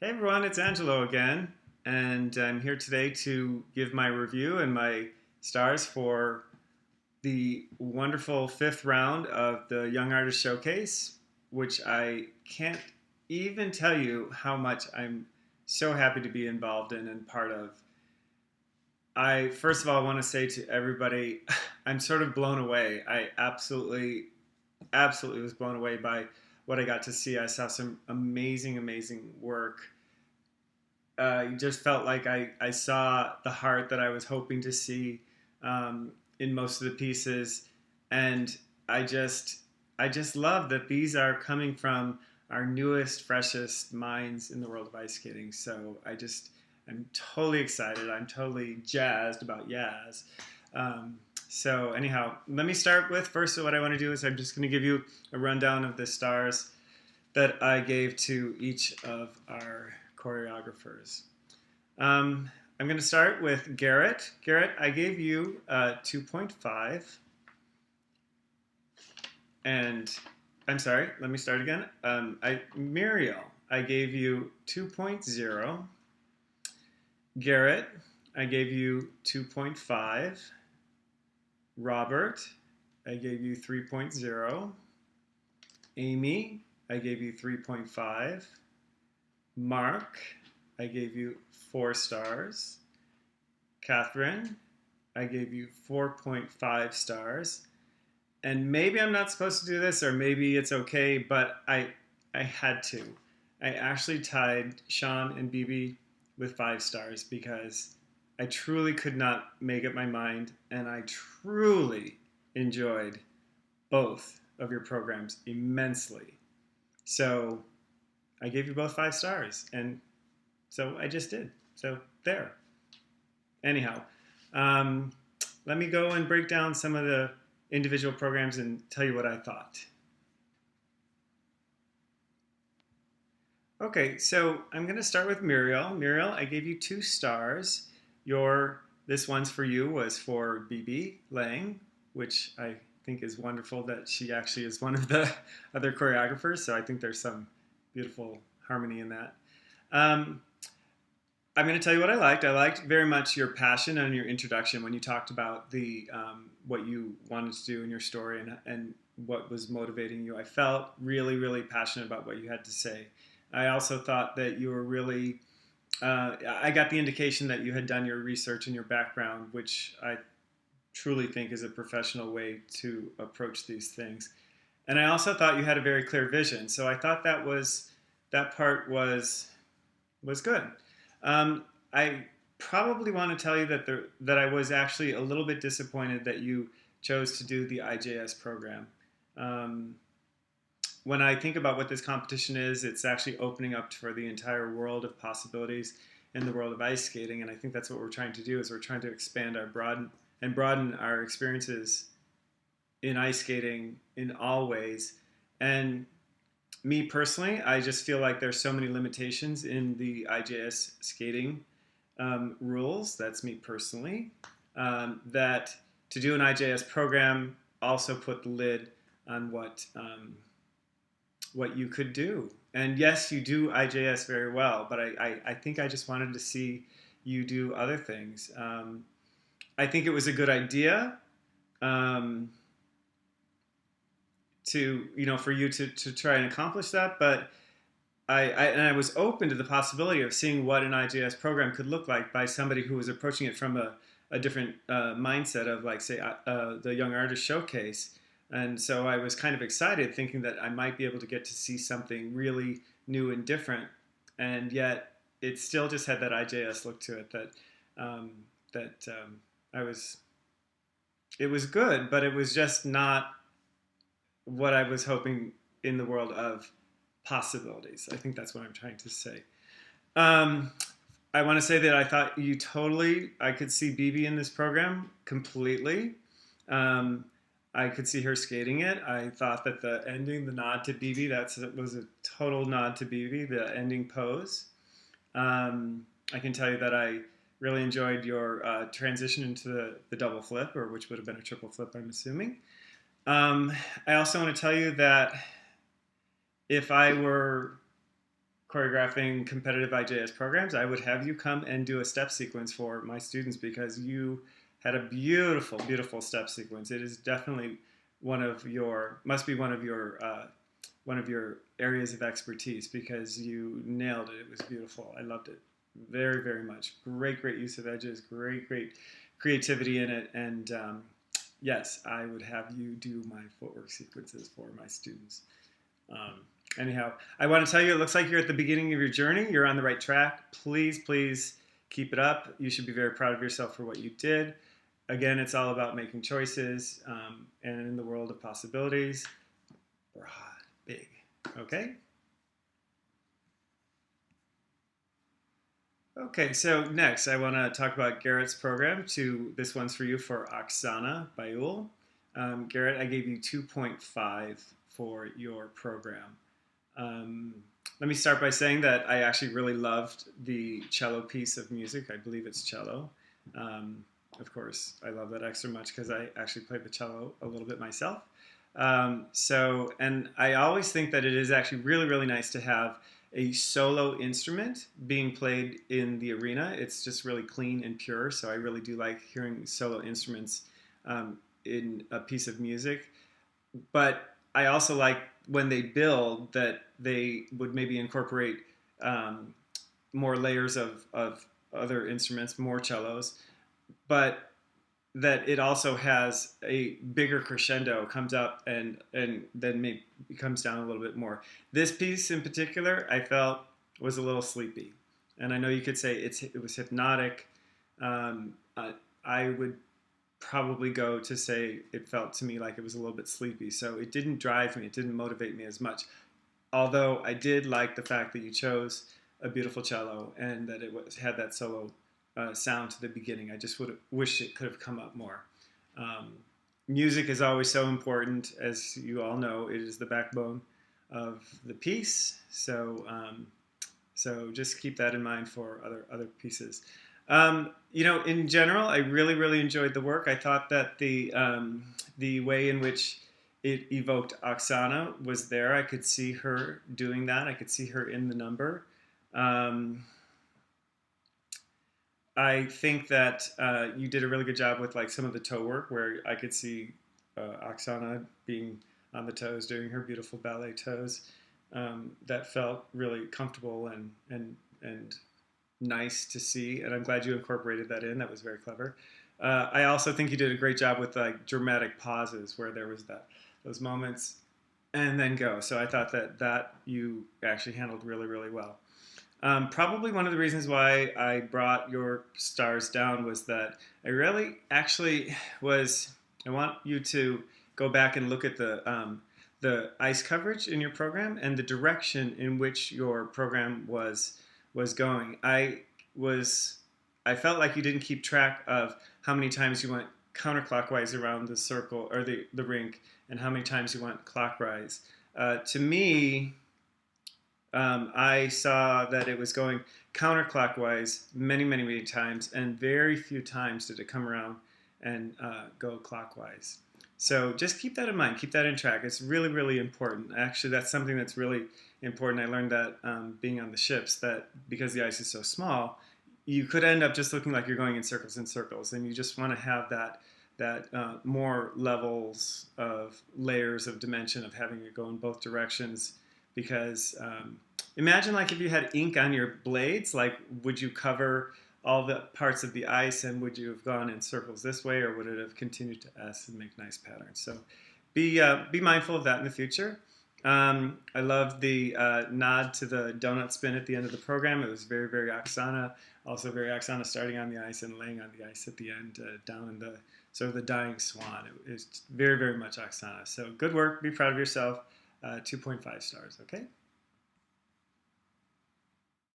Hey everyone, it's Angelo again, and I'm here today to give my review and my stars for the wonderful fifth round of the Young Artist Showcase, which I can't even tell you how much I'm so happy to be involved in and part of. I first of all want to say to everybody, I'm sort of blown away. I absolutely was blown away by what I got to see. I saw some amazing work. Just felt like I saw the heart that I was hoping to see in most of the pieces, and I just I just love that these are coming from our newest, freshest minds in the world of ice skating. So I'm totally excited. I'm totally jazzed about Yaz. So anyhow, let me start with first. What I want to do is I'm just going to give you a rundown of the stars that I gave to each of our choreographers. I'm going to start with Garrett. Garrett, I gave you 2.5. And I'm sorry, let me start again. Muriel, I gave you 2.0. Garrett, I gave you 2.5. Robert, I gave you 3.0. Amy, I gave you 3.5. Mark, I gave you 4 stars. Catherine, I gave you 4.5 stars. And maybe I'm not supposed to do this, or maybe it's okay, but I had to. I actually tied Sean and Bibi with 5 stars because I truly could not make up my mind, and I truly enjoyed both of your programs immensely. So I gave you both 5 stars, and so I just did. So there. Anyhow, um, let me go and break down some of the individual programs and tell you what I thought. Okay, so I'm going to start with Muriel. Muriel, I gave you 2 stars. This one's for you was for Bibi Lang, which I think is wonderful that she actually is one of the other choreographers. So I think there's some beautiful harmony in that. I'm going to tell you what I liked. I liked very much your passion and your introduction when you talked about the what you wanted to do in your story and what was motivating you. I felt really passionate about what you had to say. I also thought that you were really. I got the indication that you had done your research and your background, which I truly think is a professional way to approach these things. And I also thought you had a very clear vision. So I thought that part was good. I probably want to tell you that I was actually a little bit disappointed that you chose to do the IJS program. When I think about what this competition is, it's actually opening up for the entire world of possibilities in the world of ice skating, and I think that's what we're trying to do. Is we're trying to expand broaden our experiences in ice skating in all ways. And me personally, I just feel like there's so many limitations in the IJS skating rules. That's me personally. That to do an IJS program also put the lid on what you could do. And yes, you do IJS very well, but I think I just wanted to see you do other things. I think it was a good idea. For you to try and accomplish that, but I was open to the possibility of seeing what an IJS program could look like by somebody who was approaching it from a different mindset of, like, say, the Young Artist Showcase. And so I was kind of excited, thinking that I might be able to get to see something really new and different, and yet it still just had that IJS look to it. It was good, but it was just not what I was hoping in the world of possibilities. I think that's what I'm trying to say. I want to say that I thought I could see Bibi in this program completely. I could see her skating it. I thought that the ending, the nod to Bibi, was a total nod to Bibi, the ending pose. I can tell you that I really enjoyed your transition into the double flip, or which would have been a triple flip, I'm assuming. I also want to tell you that if I were choreographing competitive IJS programs, I would have you come and do a step sequence for my students because you had a beautiful, beautiful step sequence. It is definitely must be one of your areas of expertise because you nailed it. It was beautiful. I loved it very, very much. Great, great use of edges. Great, great creativity in it. And yes, I would have you do my footwork sequences for my students. Um, Anyhow, I want to tell you, it looks like you're at the beginning of your journey. You're on the right track. Please, please keep it up. You should be very proud of yourself for what you did. Again, it's all about making choices, and in the world of possibilities, broad, big. Okay? Okay, so next I want to talk about Garrett's program. This one's for you for Oksana Bayul. Garrett, I gave you 2.5 for your program. Let me start by saying that I actually really loved the cello piece of music. I believe it's cello. Of course, I love that extra much because I actually played the cello a little bit myself. And I always think that it is actually really, really nice to have a solo instrument being played in the arena. It's just really clean and pure, so I really do like hearing solo instruments in a piece of music. But I also like when they build that they would maybe incorporate more layers of other instruments, more cellos, but that it also has a bigger crescendo, comes up and then maybe comes down a little bit more. This piece in particular, I felt was a little sleepy, and I know you could say it was hypnotic. I would probably go to say it felt to me like it was a little bit sleepy, so it didn't drive me, it didn't motivate me as much. Although I did like the fact that you chose a beautiful cello and that had that solo sound to the beginning. I just would have wished it could have come up more. Music is always so important, as you all know. It is the backbone of the piece. So just keep that in mind for other pieces. In general, I really, really enjoyed the work. I thought that the way in which it evoked Oksana was there. I could see her doing that. I could see her in the number. I think that you did a really good job with like some of the toe work, where I could see Oksana being on the toes, doing her beautiful ballet toes. That felt really comfortable and nice to see, and I'm glad you incorporated that in. That was very clever. I also think you did a great job with like dramatic pauses, where there was those moments and then go. So I thought that you actually handled really, really well. Probably one of the reasons why I brought your stars down was that I really actually was. I want you to go back and look at the ice coverage in your program and the direction in which your program was going. I felt like you didn't keep track of how many times you went counterclockwise around the circle or the rink and how many times you went clockwise. To me, I saw that it was going counterclockwise many, many, many times, and very few times did it come around and go clockwise. So just keep that in mind. Keep that in track. It's really, really important. Actually, that's something that's really important. I learned that being on the ships, that because the ice is so small, you could end up just looking like you're going in circles and circles, and you just want to have that more levels of layers of dimension of having it go in both directions. Because imagine like if you had ink on your blades, like would you cover all the parts of the ice, and would you have gone in circles this way, or would it have continued to S and make nice patterns? So be mindful of that in the future. I love the nod to the donut spin at the end of the program. It was very, very Oksana. Also very Oksana, starting on the ice and laying on the ice at the end, down in the sort of the dying swan. It was very, very much Oksana. So good work. Be proud of yourself. 2.5 stars. Okay.